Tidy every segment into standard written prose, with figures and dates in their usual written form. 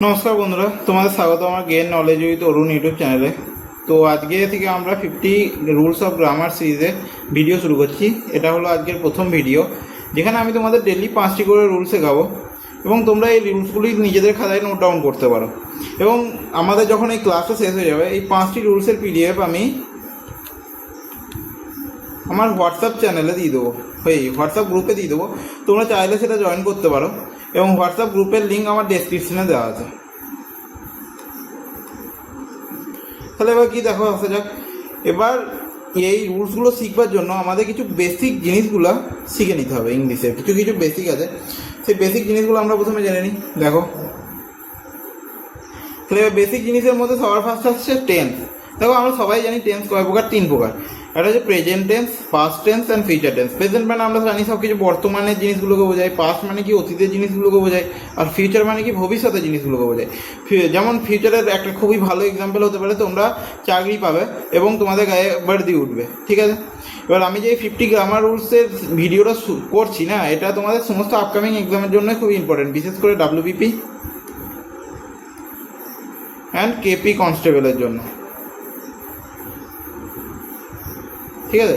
নমস্কার বন্ধুরা, তোমাদের স্বাগত আমার gain knowledge with Arun YouTube চ্যানেলে। তো আজকে থেকে আমরা 50 রুলস অফ গ্রামার সিরিজে ভিডিও শুরু করছি। এটা হলো আজকের প্রথম ভিডিও, যেখানে আমি তোমাদের ডেলি 5টি করে রুল শেখাবো এবং তোমরা এই রুলসগুলি নিজেদের খাতায় নোট ডাউন করতে পারো। এবং আমাদের যখন এই ক্লাসটা শেষ হয়ে যাবে, এই 5টি রুলসের পিডিএফ আমি আমার হোয়াটসঅ্যাপ চ্যানেলে দিয়ে দেবো, হোয়াটসঅ্যাপ গ্রুপে দিয়ে দেবো। তোমরা চাইলে সেটা জয়েন করতে পারো এবং হোয়াটসঅ্যাপ গ্রুপের লিঙ্ক আমার ডেসক্রিপশনে দেওয়া আছে। তাহলে এবার কি দেখো, আসা যাক। এবার এই রুলসগুলো শিখবার জন্য আমাদের কিছু বেসিক জিনিসগুলো শিখে নিতে হবে। ইংলিশের কিছু কিছু বেসিক আছে, সেই বেসিক জিনিসগুলো আমরা প্রথমে জেনে নিই। দেখো, তাহলে এবার বেসিক জিনিসের মধ্যে সবার ফার্স্ট আসছে টেন্স। দেখো, আমরা সবাই জানি টেন্স কয় প্রকার, 3 প্রকার। একটা হচ্ছে present tense, past tense and future tense. Present মানে আমরা জানি সব কিছু বর্তমানের জিনিসগুলোকে বোঝায়, পাস্ট মানে কি অতীতের জিনিসগুলোকে বোঝায়, আর ফিউচার মানে কি ভবিষ্যতের জিনিসগুলোকে বোঝায়। যেমন ফিউচারের একটা খুবই ভালো এক্সাম্পল হতে পারে, তোমরা চাকরি পাবে এবং তোমাদের গায়ে বাড়ি উঠবে, ঠিক আছে। এবার আমি যে 50 গ্রামার রুলসের ভিডিওটা করছি না, এটা তোমাদের সমস্ত আপকামিং এক্সামের জন্য খুবই ইম্পর্টেন্ট, বিশেষ করে WPP অ্যান্ড KP কনস্টেবলের জন্য, ঠিক আছে।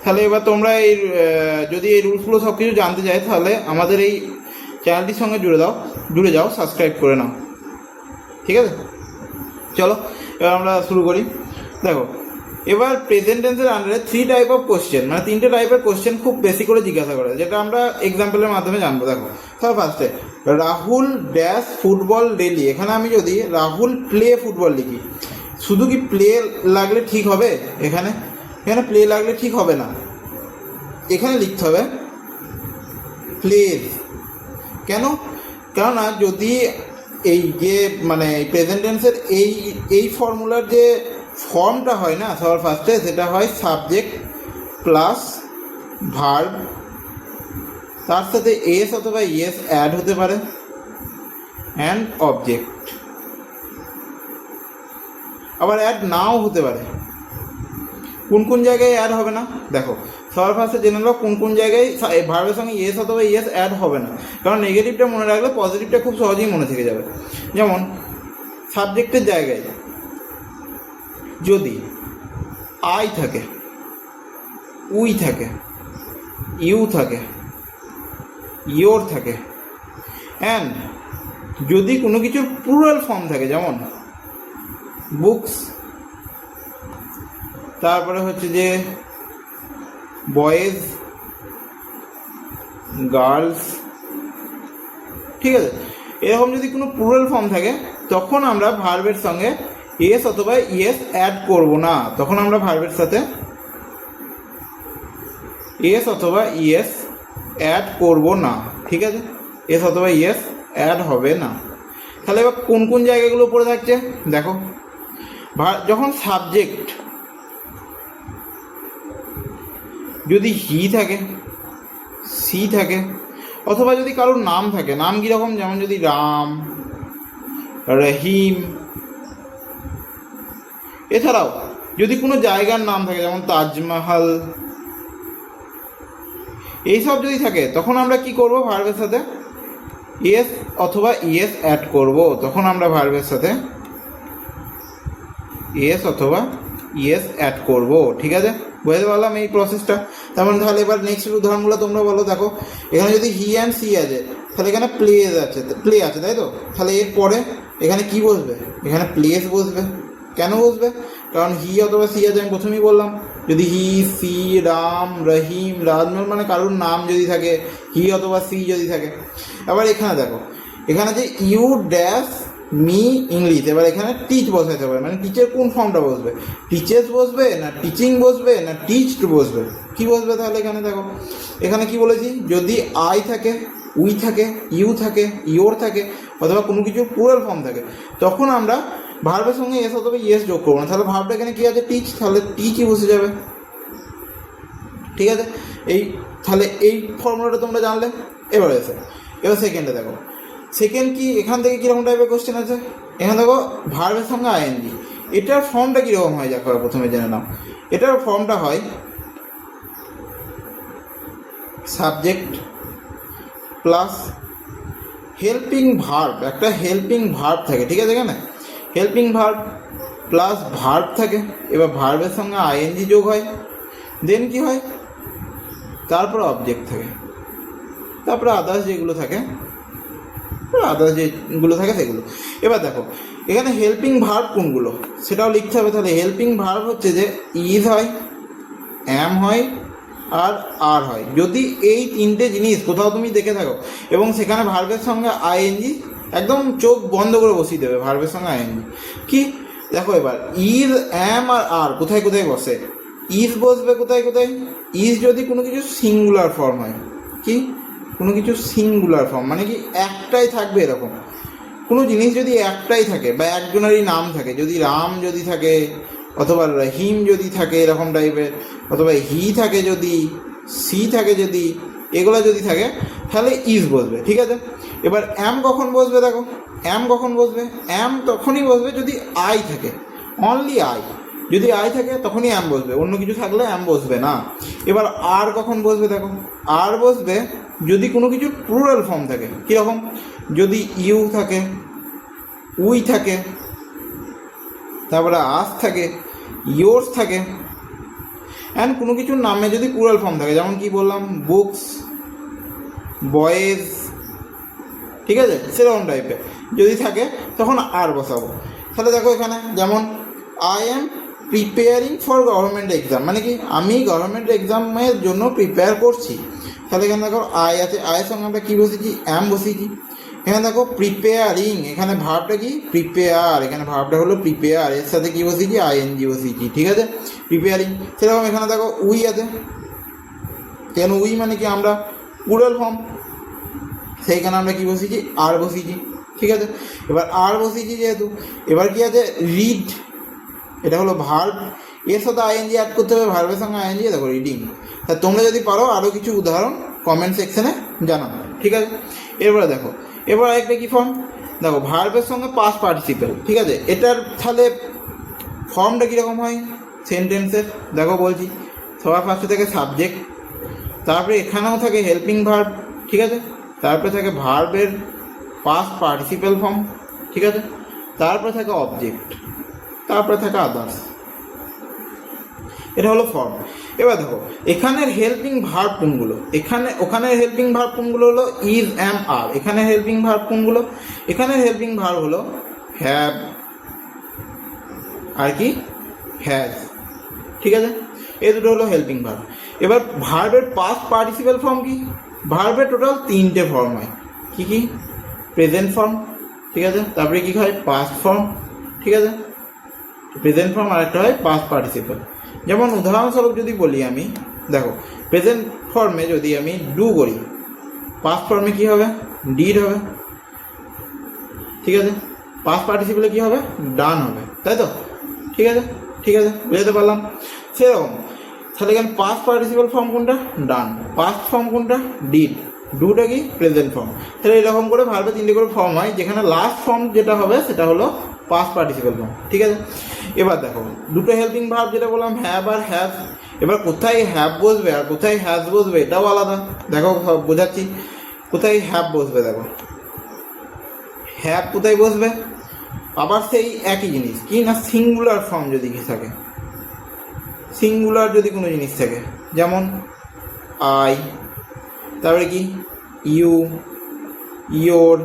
তাহলে এবার তোমরা এই যদি এই রুলসগুলো সব কিছু জানতে চাই, তাহলে আমাদের এই চ্যানেলটির সঙ্গে জুড়ে যাও, সাবস্ক্রাইব করে নাও, ঠিক আছে। চলো এবার আমরা শুরু করি। দেখো, এবার প্রেজেন্ট টেন্সের আন্ডারে 3 টাইপ অফ কোশ্চেন, মানে 3টে টাইপের কোশ্চেন খুব বেশি করে জিজ্ঞাসা করে, যেটা আমরা এক্সাম্পলের মাধ্যমে জানবো। দেখো, সব ফার্স্টে রাহুল ড্যাশ ফুটবল ডেলি। এখানে আমি যদি রাহুল প্লে ফুটবল লিখি, শুধু কি প্লে লাগলে ঠিক হবে? এখানে প্লে লাগলে ঠিক হবে না, এখানে লিখতে হবে প্লেজ। কেন? কেননা যদি এই যে মানে প্রেজেন্ট টেন্সের এই ফর্মুলার যে ফর্মটা হয় না সবার ফার্স্টে, সেটা হয় সাবজেক্ট প্লাস ভার্ব, তার সাথে এস অথবা ইয়েস অ্যাড হতে পারে, অ্যান্ড অবজেক্ট। আবার অ্যাড নাও হতে পারে। কোন কোন জায়গায় অ্যাড হবে না, দেখো সবার ফার্স্টে জেনে নাও কোন কোন জায়গায় ভার্বের সঙ্গে ইয়েস অথবা ইয়েস অ্যাড হবে না। কারণ নেগেটিভটা মনে রাখলে পজিটিভটা খুব সহজেই মনে থেকে যাবে। যেমন সাবজেক্টের জায়গায় যদি আই থাকে, উই থাকে, ইউ থাকে, ইয়োর থাকে, অ্যান্ড যদি কোনো কিছুর প্লুরাল ফর্ম থাকে, যেমন বুকস, তারপরে হচ্ছে যে বয়েজ, গার্লস, ঠিক আছে। এরকম যদি কোনো প্লুরাল ফর্ম থাকে, তখন আমরা ভার্বের সঙ্গে এস অথবা ইয়েস অ্যাড করব না। তখন আমরা ভার্বের সাথে এস অথবা ইয়েস অ্যাড করব না, ঠিক আছে। এস অথবা ইয়েস অ্যাড হবে না। তাহলে এবার কোন কোন জায়গাগুলো পড়ে থাকছে দেখো। যখন সাবজেক্ট যদি হি থাকে, সি থাকে, অথবা যদি কারোর নাম থাকে, নাম কীরকম, যেমন যদি রাম, রহিম, এছাড়াও যদি কোনো জায়গার নাম থাকে, যেমন তাজমহল, এইসব যদি থাকে, তখন আমরা কি করব, ভার্বের সাথে এস অথবা ইয়েস অ্যাড করব। তখন আমরা ভার্বের সাথে এস অথবা ইয়েস অ্যাড করব, ঠিক আছে। বুঝতে পারলাম এই প্রসেসটা। তার মানে তাহলে এবার নেক্সট উদাহরণগুলো তোমরা বলো। দেখো, এখানে যদি হি অ্যান্ড সি আছে, তাহলে এখানে প্লে আছে, তাই তো। তাহলে এরপরে এখানে কি বসবে, এখানে প্লেস বসবে। কেন বসবে? কারণ হি অথবা সি আছে, আমি প্রথমেই বললাম। যদি হি, সি, রাম, রহিম, রাজমহল মানে কারোর নাম যদি থাকে, হি অথবা সি যদি থাকে। আবার এখানে দেখো, এখানে যে ইউ ড্যাশ মি ইংলিশ, এবার এখানে টিচ বসাতে হবে। মানে টিচের কোন ফর্মটা বসবে, টিচেস বসবে না টিচিং বসবে না টিচড বসবে, কি বসবে? তাহলে এখানে দেখো, এখানে কি বলেছি, যদি আই থাকে, উই থাকে, ইউ থাকে, ইয়োর থাকে, অথবা কোনো কিছু প্লুরাল ফর্ম থাকে, তখন আমরা ভার্বের সঙ্গে এস অথবা ইয়েস যোগ করবো না। তাহলে ভার্বটা এখানে কি আছে, টিচ, তাহলে টিচই বসে যাবে, ঠিক আছে। তাহলে এই ফর্মুলাটা তোমরা জানলে। এবার সেকেন্ডে দেখো, সেকেন্ড কি, এখান থেকে কীরকম টাইপের কোশ্চেন আছে। এখানে দেখো ভার্বের সঙ্গে আইএনজি, এটার ফর্মটা কীরকম হয় দেখো, প্রথমে জেনে নাও। এটার ফর্মটা হয় সাবজেক্ট প্লাস হেল্পিং ভার্ব, একটা হেল্পিং ভার্ব থাকে, ঠিক আছে, এখানে হেল্পিং ভার্ব প্লাস ভার্ব থাকে, এবার ভার্বের সঙ্গে আইএনজি যোগ হয়, দেন কি হয়, তারপর অবজেক্ট থাকে, তারপরে আদার্স যেগুলো থাকে, সেগুলো। এবার দেখো এখানে হেল্পিং ভার্ব কোনগুলো সেটাও লিখতে হবে। তাহলে হেল্পিং ভার্ব হচ্ছে যে ইজ হয়, অ্যাম হয় আর হয়। যদি এই তিনটে জিনিস কোথাও তুমি দেখে থাকো এবং সেখানে ভার্বের সঙ্গে আইএনজি, একদম চোখ বন্ধ করে বসিয়ে দেবে ভার্বের সঙ্গে আইএনজি। কি দেখো এবার ইজ, অ্যাম আর কোথায় কোথায় বসে, ইজ বসবে কোথায় কোথায়, ইজ যদি কোনো কিছু সিঙ্গুলার ফর্ম হয়, কি কোনো কিছু সিঙ্গুলার ফর্ম মানে কি একটাই থাকবে, এরকম কোনো জিনিস যদি একটাই থাকে বা একজনেরই নাম থাকে, যদি রাম যদি থাকে অথবা রহিম যদি থাকে এরকম টাইপের, অথবা হি থাকে যদি, সি থাকে যদি, এগুলো যদি থাকে তাহলে ইজ বসবে, ঠিক আছে। এবার অ্যাম কখন বসবে, দেখো অ্যাম কখন বসবে, অ্যাম তখনই বসবে যদি আই থাকে, অনলি আই, যদি আই থাকে তখনই অ্যাম বসবে, অন্য কিছু থাকলে অ্যাম বসবে না। এবার আর কখন বসবে, দেখো আর বসবে যদি কোনো কিছুর প্লুরাল ফর্ম থাকে, কীরকম, যদি ইউ থাকে, উই থাকে, তারপরে আস থাকে, ইয়োর্স থাকে, অ্যান্ড কোনো কিছুর নামে যদি প্লুরাল ফর্ম থাকে, যেমন কি বললাম বুকস, বয়েজ, ঠিক আছে, সেরকম টাইপের যদি থাকে তখন আর বসাবো। তাহলে দেখো এখানে যেমন I am preparing for government exam, মানে কি আমি গভর্নমেন্ট এক্সামের জন্য প্রিপেয়ার করছি। তাহলে এখানে দেখো আই আছে, আয়ের সঙ্গে আমরা কী বসেছি, অ্যাম বসিয়েছি। এখানে দেখো প্রিপেয়ারিং, এখানে ভার্বটা কি প্রিপেয়ার, এখানে ভার্বটা হলো প্রিপেয়ার, এর সাথে কী বসিয়েছি, আইএনজি বসিয়েছি, ঠিক আছে, প্রিপেয়ারিং। সেরকম এখানে দেখো উই আছে, কেন উই মানে কি আমরা প্লুরাল ফর্ম, সেইখানে আমরা কী বসিয়েছি, আর বসিয়েছি, ঠিক আছে। এবার আর বসিয়েছি যেহেতু, এবার কি আছে রিড, এটা হলো ভার্ব, এর সাথে আইএনজি অ্যাড করতে হবে, ভার্বের সঙ্গে আইএনজি, দেখো রিডিং। তা তোমরা যদি পারো আরও কিছু উদাহরণ কমেন্ট সেকশনে জানাবো, ঠিক আছে। এরপরে দেখো এবার আরেকটা কী ফর্ম, দেখো ভার্বের সঙ্গে পাস্ট পার্টিসিপেল, ঠিক আছে, এটার তাহলে ফর্মটা কীরকম হয় সেন্টেন্সের, দেখো বলছি সবার ফার্স্টে থাকে সাবজেক্ট, তারপরে এখানেও থাকে হেল্পিং ভার্ব, ঠিক আছে, তারপরে থাকে ভার্বের পাস্ট পার্টিসিপেল ফর্ম, ঠিক আছে, তারপরে থাকে অবজেক্ট, তারপরে থাকে আদার্স, এটা হলো ফর্ম। এবার দেখো এখানের হেল্পিং ভার্ব কোনগুলো, ওখানের হেল্পিং ভার্ব কোনগুলো হলো ইজ, অ্যাম, আর। এখানের হেল্পিং ভার্ব কোনগুলো, এখানের হেল্পিং ভার্ব হলো হ্যাভ আর কি হ্যাজ, ঠিক আছে, এই দুটো হলো হেল্পিং ভার্ব। এবার ভার্বের পাস্ট পার্টিসিপেল ফর্ম কি, ভার্বের টোটাল 3টে ফর্ম হয়, কি কি, প্রেজেন্ট ফর্ম, ঠিক আছে, তারপরে কী হয় পাস্ট ফর্ম, ঠিক আছে, প্রেজেন্ট ফর্ম আরেকটা হয় পাস্ট পার্টিসিপেল। যেমন উদাহরণস্বরূপ যদি বলি আমি, দেখো প্রেজেন্ট ফর্মে যদি আমি ডু করি, পাস্ট ফর্মে কী হবে, ডিড হবে, ঠিক আছে, পাস্ট পার্টিসিপেলে কী হবে, ডান হবে, তাই তো, ঠিক আছে, ঠিক আছে, বুঝতে পারলাম। সেরকম তাহলে এখানে পাস্ট পার্টিসিপেল ফর্ম কোনটা, ডান, পাস্ট ফর্ম কোনটা, ডিড, ডুটা কি প্রেজেন্ট ফর্ম। তাহলে এরকম করে ভার্বে 3টে করে ফর্ম হয়, যেখানে লাস্ট ফর্ম যেটা হবে সেটা হলো পাস্ট পার্টিসিপেল ফর্ম, ঠিক আছে। এবার দেখো দুটো হেল্পিং ভার্ব যেটা বললাম হ্যাভ আর হ্যাজ, এবার কোথায় হ্যাভ বসবে আর কোথায় হ্যাজ বসবে এটাও আলাদা, দেখো বোঝাচ্ছি কোথায় হ্যাভ বসবে। দেখো হ্যাভ কোথায় বসবে, আবার সেই একই জিনিস কি না, সিঙ্গুলার ফর্ম যদি কি থাকে, সিঙ্গুলার যদি কোনো জিনিস থাকে, যেমন আই, তারপরে কি ইউ, ইয়োর,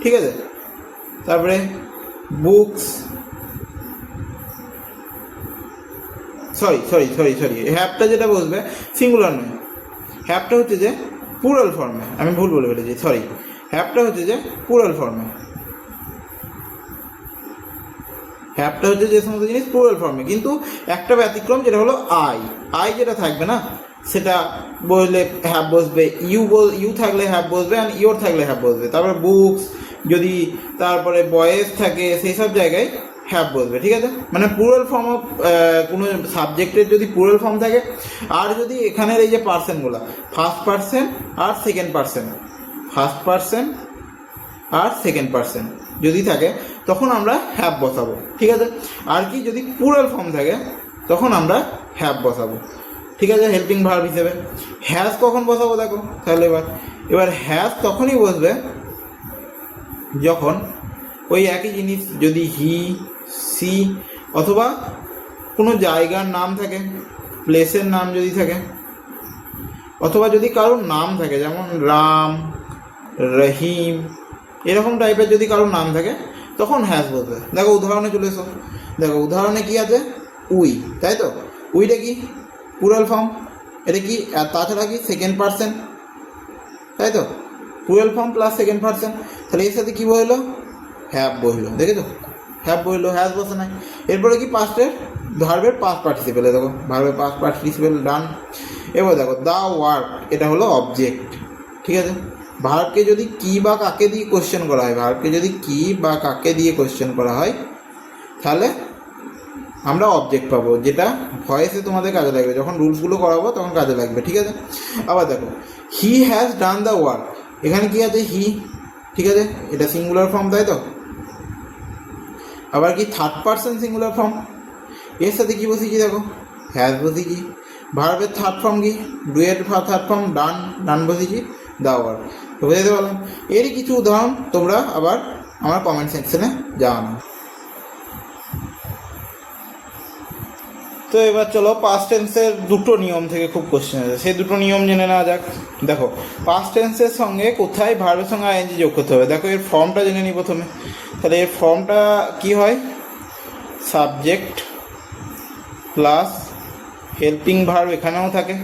ঠিক আছে, তারপরে বুকস, সরি হ্যাভটা যেটা বসবে সিঙ্গুলার নয়, হ্যাভটা হচ্ছে যে প্লুরাল ফর্মে, আমি ভুল বলে ফেলেছি, সরি, হ্যাভটা হচ্ছে যে প্লুরাল ফর্মে, হ্যাভটা হচ্ছে যে সমস্ত জিনিস প্লুরাল ফর্মে, কিন্তু একটা ব্যতিক্রম যেটা হলো আই যেটা থাকবে না সেটা বললে হ্যাভ বসবে, ইউ থাকলে হ্যাভ বসবে, অ্যান্ড ইয়োর থাকলে হ্যাভ বসবে। তারপরে বুকস যদি, তারপরে বয়েজ থাকে, সেই সব জায়গায় হ্যাভ বসবে, ঠিক আছে। মানে প্লুরাল ফর্ম অফ কোনো সাবজেক্টের যদি প্লুরাল ফর্ম থাকে, আর যদি এখানের এই যে পার্সনগুলো ফার্স্ট পার্সন আর সেকেন্ড পার্সন, ফার্স্ট পার্সন আর সেকেন্ড পার্সন যদি থাকে তখন আমরা হ্যাভ বসাবো, ঠিক আছে। আর কি যদি প্লুরাল ফর্ম থাকে তখন আমরা হ্যাভ বসাবো, ঠিক আছে, হেল্পিং ভার্ব হিসেবে। হ্যাজ কখন বসাবো দেখো, তাহলে এবার হ্যাজ তখনই বসবে যখন ওই একই জিনিস যদি হি, সি অথবা কোনো জায়গার নাম থাকে, প্লেসের নাম যদি থাকে, অথবা যদি কারোর নাম থাকে, যেমন রাম, রহিম এরকম টাইপের যদি কারোর নাম থাকে, তখন হ্যাজ বসবে। দেখো উদাহরণে চলে এসো। দেখো উদাহরণে কি আছে, উই, তাই তো? উইটা কি প্লুরাল ফর্ম, এটা কি আর তাছাড়া কি সেকেন্ড পারসন, তাই তো? Plural form plus second person, তাহলে এর সাথে কী বললো, হ্যাভ বললো, দেখেছো? হ্যাভ বললো, হ্যাজ বসে নাই। এরপরে কি পাস্টের ভার্বের পাস্ট পার্টিসিপেলে, দেখো ভার্বের পাস্ট পার্টিসিপেল ডান। এবার দেখো দ্য ওয়ার্ক, এটা হলো অবজেক্ট, ঠিক আছে? ভার্বকে যদি কি বা কাকে দিয়ে কোশ্চেন করা হয়, ভার্বকে যদি কি বা কাকে দিয়ে কোশ্চেন করা হয়, তাহলে আমরা অবজেক্ট পাবো, যেটা ভয়েসে তোমাদের কাজে লাগবে, যখন রুলসগুলো করাবো তখন কাজে লাগবে, ঠিক আছে? আবার দেখো he has done the work, এখানে কি আছে, হি, ঠিক আছে? এটা সিঙ্গুলার ফর্ম, তাই তো? আবার কি থার্ড পারসন সিঙ্গুলার ফর্ম, এর সাথে কী বসেছি, দেখো হ্যাজ বসেছি। ভার্বের থার্ড ফর্ম কি, ডু এর থার্ড ফর্ম ডান, ডান বসেছি, দ্য ওয়ার্ক। তো বুঝতে পারলাম। এরই কিছু উদাহরণ তোমরা আবার আমার কমেন্ট সেকশনে জানাও। তো এবার চলো পাস্ট টেন্সের দুটো নিয়ম থেকে খুব কোশ্চেন আছে, সেই দুটো নিয়ম জেনে নেওয়া যাক। দেখো পাস্ট টেন্সের সঙ্গে কোথায় ভার্বের সঙ্গে আইএনজি যোগ করতে হবে, দেখো এর ফর্মটা জেনে নিই প্রথমে। তাহলে এর ফর্মটা কি হয়, সাবজেক্ট প্লাস হেল্পিং ভার্ব এখানেও থাকে,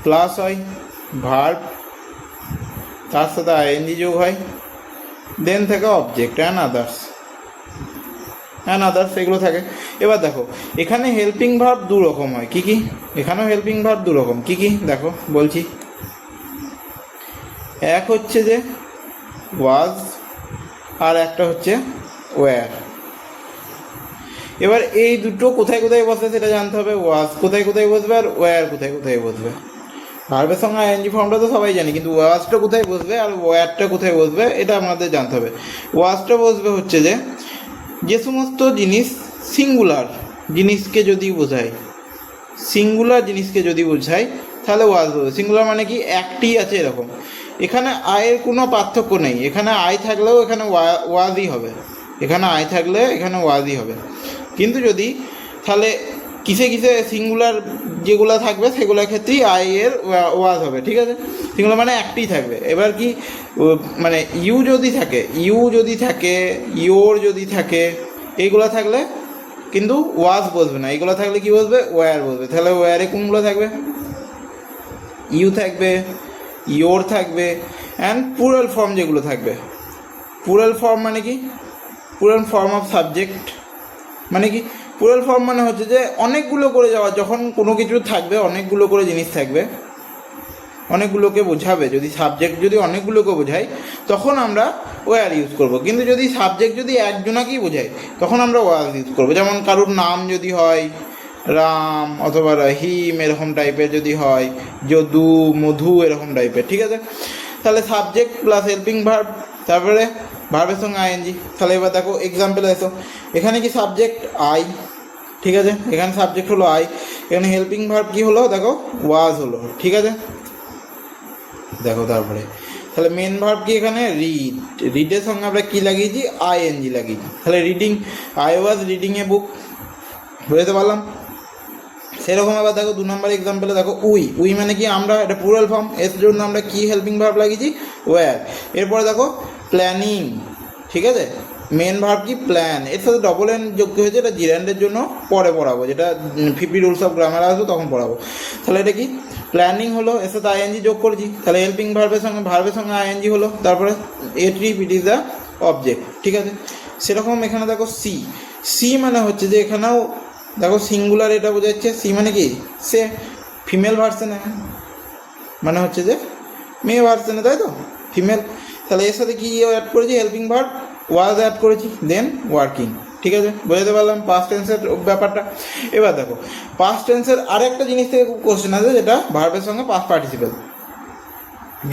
প্লাস হয় ভার্ব, তার সাথে আইএনজি যোগ হয়, দেন থাকে অবজেক্ট অ্যান্ড আদার্স এগুলো থাকে। এবার দেখো এখানে হেল্পিং ভার্ব দু রকম হয়, কী কী? এখানেও হেল্পিং ভার্ব দু রকম, কী কী দেখো বলছি। এক হচ্ছে যে ওয়াজ, আর একটা হচ্ছে ওয়্যার। এবার এই দুটো কোথায় কোথায় বসবে সেটা জানতে হবে, ওয়াজ কোথায় কোথায় বসবে আর ওয়্যার কোথায় কোথায় বসবে। ভার্বের সঙ্গে আইএনজি ফর্মটা তো সবাই জানি, কিন্তু ওয়াজটা কোথায় বসবে আর ওয়্যারটা কোথায় বসবে এটা আমাদের জানতে হবে। ওয়াজটা বসবে হচ্ছে যে সমস্ত জিনিস সিঙ্গুলার জিনিসকে যদি বোঝায়, সিঙ্গুলার জিনিসকে যদি বোঝায় তাহলে ওয়াজ বসবে। সিঙ্গুলার মানে কি, একটি আছে এরকম। এখানে আয়ের কোনো পার্থক্য নেই, এখানে আয় থাকলেও এখানে ওয়াজই হবে, এখানে আয় থাকলে এখানে ওয়াজই হবে। কিন্তু যদি তাহলে কিসে কিসে সিঙ্গুলার যেগুলো থাকবে সেগুলোর ক্ষেত্রেই আয়ের ওয়াজ হবে, ঠিক আছে? সিঙ্গুলার মানে একটিই থাকবে। এবার কি মানে ইউ যদি থাকে, ইয়োর যদি থাকে, এইগুলো থাকলে কিন্তু ওয়াজ বসবে না, এইগুলো থাকলে কি বসবে, ওয়্যার বসবে। তাহলে ওয়্যারে কোনগুলো থাকবে, ইউ থাকবে, ইয়োর থাকবে, অ্যান্ড প্লুরাল ফর্ম যেগুলো থাকবে। প্লুরাল ফর্ম মানে কি, প্লুরাল ফর্ম অফ সাবজেক্ট মানে কি, প্লুরাল ফর্ম মানে হচ্ছে যে অনেকগুলো করে যাওয়া, যখন কোনো কিছু থাকবে অনেকগুলো করে জিনিস থাকবে, অনেকগুলোকে বোঝাবে। যদি সাবজেক্ট যদি অনেকগুলোকে বোঝায় তখন আমরা ওয়্যার ইউজ করব, কিন্তু যদি সাবজেক্ট যদি একজনাকেই বোঝায় তখন আমরা ওয়াজ ইউজ করবো। যেমন কারোর নাম যদি হয় রাম অথবা রহিম এরকম টাইপের যদি হয়, যদু, মধু এরকম টাইপের, ঠিক আছে? তাহলে সাবজেক্ট প্লাস হেল্পিং ভার্ব, তারপরে ভার্বের সঙ্গে আইএনজি। তাহলে এবার দেখো এক্সাম্পল এসো, এখানে কি সাবজেক্ট আই, ঠিক আছে? এখানে সাবজেক্ট হলো আই, এখানে হেল্পিং ভার্ব কি হলো, দেখো ওয়াজ হলো, ঠিক আছে? দেখো তারপরে তাহলে মেন ভার্ব কি, এখানে রিড, রিডের সঙ্গে আমরা কী লাগিয়েছি, আইএনজি লাগিয়েছি। তাহলে reading, I was reading a বুক, বুঝতে পারলাম? সেরকম আবার দেখো 2 নম্বর এক্সাম্পলে দেখো উই মানে কি, আমরা, এটা প্লুরাল ফর্ম, এর জন্য আমরা কি হেল্পিং ভার্ব লাগিয়েছি, ওয়্যার। এরপরে দেখো প্ল্যানিং, ঠিক আছে? মেন ভার্ব কি, প্ল্যান, এর সাথে ডবল এন যোগ হয়েছে, এটা জিরান্ডের জন্য পরে পড়াবো, যেটা 50 রুলস অফ গ্রামার আসবে তখন পড়াবো। তাহলে এটা কি, প্ল্যানিং হলো, এর সাথে আইএনজি যোগ করেছি, তাহলে হেল্পিং ভার্বের সঙ্গে আইএনজি হলো, তারপরে a trip, it is the object, ঠিক আছে? সেরকম এখানে দেখো সি মানে হচ্ছে যে এখানেও দেখো সিঙ্গুলার, এটা বোঝাচ্ছে সি মানে কি, সে ফিমেল ভার্সনে, মানে হচ্ছে যে মেয়ে ভার্সনে, তাই তো, ফিমেল। তাহলে এর সাথে কি অ্যাড করেছি, হেল্পিং ভার্ব, ওয়াজ অ্যাড করেছি, দেন ওয়ার্কিং, ঠিক আছে? বুঝতে পারলাম পাস্ট টেন্সের ব্যাপারটা। এবার দেখো পাস্ট টেন্সের আরেকটা জিনিস থেকে খুব কোশ্চেন আছে, যেটা ভার্বের সঙ্গে পাস্ট পার্টিসিপেল।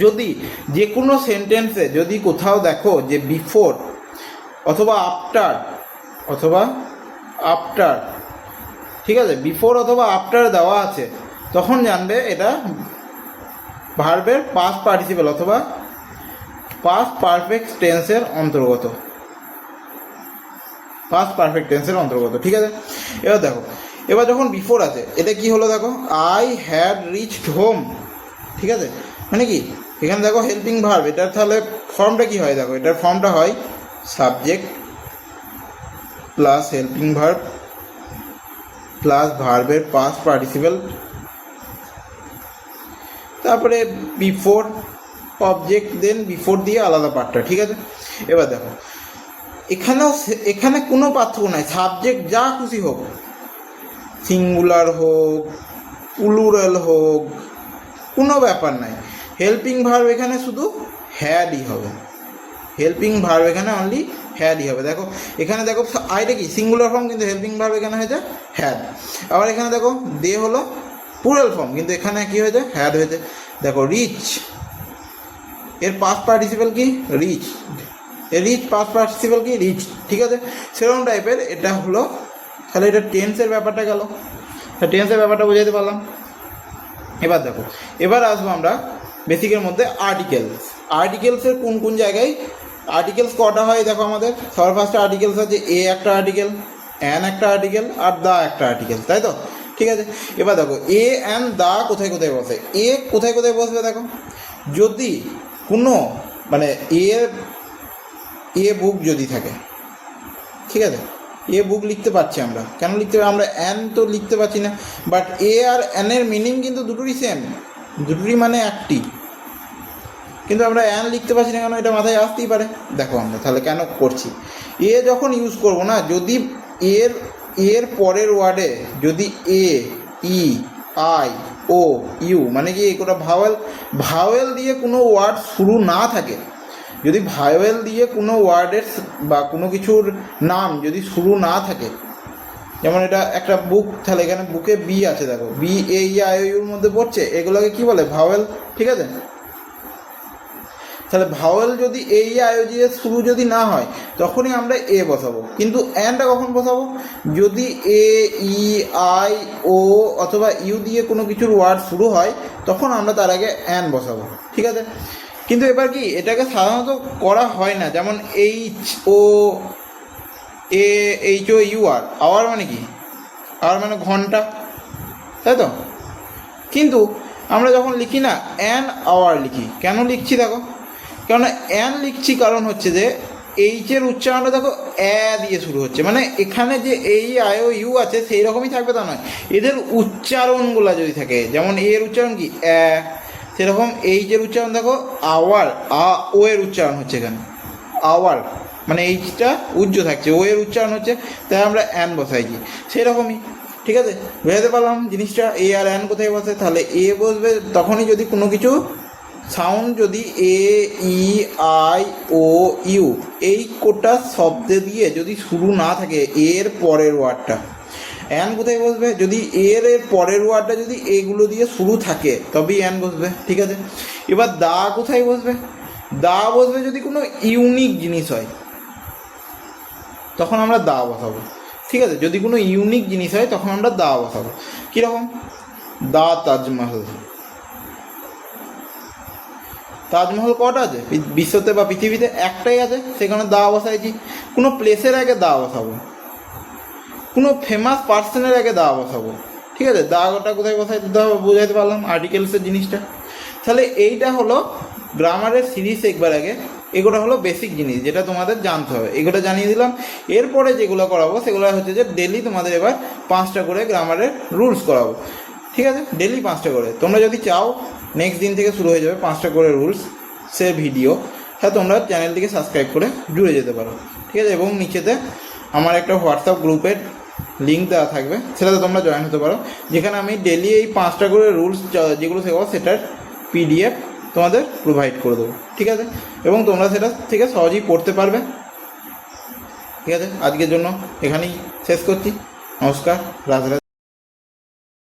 যদি যে কোনো সেন্টেন্সে যদি কোথাও দেখো যে বিফোর অথবা আফটার, ঠিক আছে, বিফোর অথবা আফটার দেওয়া আছে, তখন জানবে এটা ভার্বের পাস্ট পার্টিসিপেল অথবা পাস্ট পারফেক্ট টেন্সের অন্তর্গত, পাস্ট পারফেক্ট টেন্সের অন্তর্গত, ঠিক আছে। এবার দেখো, এবার যখন বিফোর আছে এটা কি হলো দেখো, আই হ্যাড রিচড হোম, ঠিক আছে, মানে কি এখানে দেখো হেল্পিং ভার্ব, এটার তাহলে ফর্মটা কি হয় দেখো, এটার ফর্মটা হয় subject plus helping verb plus ভার্বের পাস্ট পার্টিসিপেল, তারপরে বিফোর অবজেক্ট, দেন বিফোর দিয়ে আলাদা পার্টটা, ঠিক আছে। এবার দেখো এখানে কোনো পার্থক্য নাই, সাবজেক্ট যা খুশি হোক, সিঙ্গুলার হোক প্লুরাল হোক, কোনো ব্যাপার নাই। হেল্পিং ভার্ব এখানে শুধু হ্যাডই হবে, হেল্পিং ভার্ব এখানে অনলি হ্যাডই হবে। দেখো এখানে দেখো আইটা কি সিঙ্গুলার ফর্ম, কিন্তু হেল্পিং ভার্ব এখানে হয়েছে হ্যাড। আবার এখানে দেখো দে হলো প্লুরাল ফর্ম, কিন্তু এখানে কি হয়েছে হ্যাড হয়েছে। দেখো রিচ, এর পাস্ট পার্টিসিপেল কি রিচ, এর রিচ পাস্ট পার্টিসিপেল কি রিচ, ঠিক আছে। সেরকম টাইপের এটা হলো, তাহলে এটা টেন্সের ব্যাপারটা গেল, টেন্সের ব্যাপারটা বুঝাইতে পারলাম। এবার দেখো, এবার আসবো আমরা বেসিকের মধ্যে আর্টিকেলস। আর্টিকেলসের কোন কোন জায়গায় আর্টিকেলস কটা হয় দেখো, আমাদের সবার ফার্স্টে আর্টিকেলস আছে এ একটা আর্টিকেল, অ্যান একটা আর্টিকেল, আর দা একটা আর্টিকেল, তাই তো, ঠিক আছে। এবার দেখো এ অ্যান দা কোথায় কোথায় বসে, এ কোথায় কোথায় বসবে দেখো, যদি কোনো মানে এ বুক যদি থাকে, ঠিক আছে, এ বুক লিখতে পারছি আমরা, কেন লিখতে পারি আমরা, অ্যান তো লিখতে পারছি না, বাট এ আর অ্যানের মিনিং কিন্তু দুটোরই সেম, দুটোরই মানে একটি, কিন্তু আমরা অ্যান লিখতে পারছি না কেন, এটা মাথায় আসতেই পারে। দেখো আমরা তাহলে কেন করছি, এ যখন ইউজ করব না, যদি এর পরের ওয়ার্ডে যদি এ ই আই ও ইউ মানে কি একটা ভাওয়েল দিয়ে কোনো ওয়ার্ড শুরু না থাকে, যদি ভাওয়েল দিয়ে কোনো ওয়ার্ডের বা কোনো কিছুর নাম যদি শুরু না থাকে, যেমন এটা একটা বুক, তাহলে এখানে বুকে বি আছে, দেখো B A E I O ইউর মধ্যে পড়ছে, এগুলোকে কি বলে ভাওয়েল, ঠিক আছে। তাহলে ভাওয়েল যদি এ ই আই ও জি এর শুরু যদি না হয় তখনই আমরা এ বসাবো, কিন্তু অ্যানটা কখন বসাবো, যদি এ ই আই ও অথবা ইউ দিয়ে কোনো কিছুর ওয়ার্ড শুরু হয় তখন আমরা তার আগে অ্যান বসাবো, ঠিক আছে। কিন্তু এবার কি এটাকে সাধারণত করা হয় না, যেমন H O A H O U R, hour মানে কি, আওয়ার মানে ঘন্টা, তাই তো। কিন্তু আমরা যখন লিখি না অ্যান আওয়ার লিখি, কেন লিখছি দেখো, কেননা অ্যান লিখছি কারণ হচ্ছে যে এইচের উচ্চারণটা দেখো অ্যা দিয়ে শুরু হচ্ছে, মানে এখানে যে এই আই ও ইউ আছে সেই রকমই থাকবে তা নয়, এদের উচ্চারণগুলো যদি থাকে, যেমন এর উচ্চারণ কি অ্যা, সেরকম এইচের উচ্চারণ দেখো আওয়ার, ও এর উচ্চারণ হচ্ছে এখানে আওয়ার, মানে এইচটা উজ্জ্ব থাকছে, ও এর উচ্চারণ হচ্ছে, তাই আমরা অ্যান বসাইছি, সেরকমই, ঠিক আছে। বোঝাতে পারলাম জিনিসটা, এ আর অ্যান কোথায় বসে, তাহলে এ বসবে তখনই যদি কোনো কিছু সাউন্ড যদি এ ই আই ও ইউ এই কোটা শব্দে দিয়ে যদি শুরু না থাকে এর পরের ওয়ার্ডটা, অ্যান কোথায় বসবে, যদি এর পরের ওয়ার্ডটা যদি এগুলো দিয়ে শুরু থাকে তবেই অ্যান বসবে, ঠিক আছে। এবার দা কোথায় বসবে, দা বসবে যদি কোনো ইউনিক জিনিস হয় তখন আমরা দা বসাবো, ঠিক আছে। যদি কোনো ইউনিক জিনিস হয় তখন আমরা দা বসাবো। কীরকম, দা তাজমহল, তাজমহল কটা আছে বিশ্বতে বা পৃথিবীতে, একটাই আছে, সেখানে দা বসাইছি। কোনো প্লেসের আগে দা বসাবো, কোনো ফেমাস পার্সনের আগে দা বসাবো, ঠিক আছে। দাটা কোথায় বসাই দিতে হবে বোঝাইতে পারলাম, আর্টিকেলসের জিনিসটা। তাহলে এইটা হলো গ্রামারের সিরিজ একবার আগে, এগুলো হলো বেসিক জিনিস যেটা তোমাদের জানতে হবে, এগুলো জানিয়ে দিলাম। এরপরে যেগুলো করাবো সেগুলো হচ্ছে যে ডেলি তোমাদের এবার 5টা করে গ্রামারের রুলস করাবো, ঠিক আছে, ডেলি 5টা করে। তোমরা যদি চাও নেক্সট দিন থেকে শুরু হয়ে যাবে 5টা করে রুলস সে ভিডিও, হ্যাঁ তোমরা চ্যানেলটিকে সাবস্ক্রাইব করে জুড়ে যেতে পারো, ঠিক আছে। এবং নিচেতে আমার একটা হোয়াটসঅ্যাপ গ্রুপের লিঙ্ক দেওয়া থাকবে, সেটাতে তোমরা জয়েন হতে পারো, যেখানে আমি ডেলি এই 5টা করে রুলস যেগুলো শেখাবো সেটার PDF তোমাদের প্রোভাইড করে দেবো, ঠিক আছে। এবং তোমরা সেটা থেকে সহজেই পড়তে পারবে, ঠিক আছে। আজকের জন্য এখানেই শেষ করছি, নমস্কার, রাধে রাধে।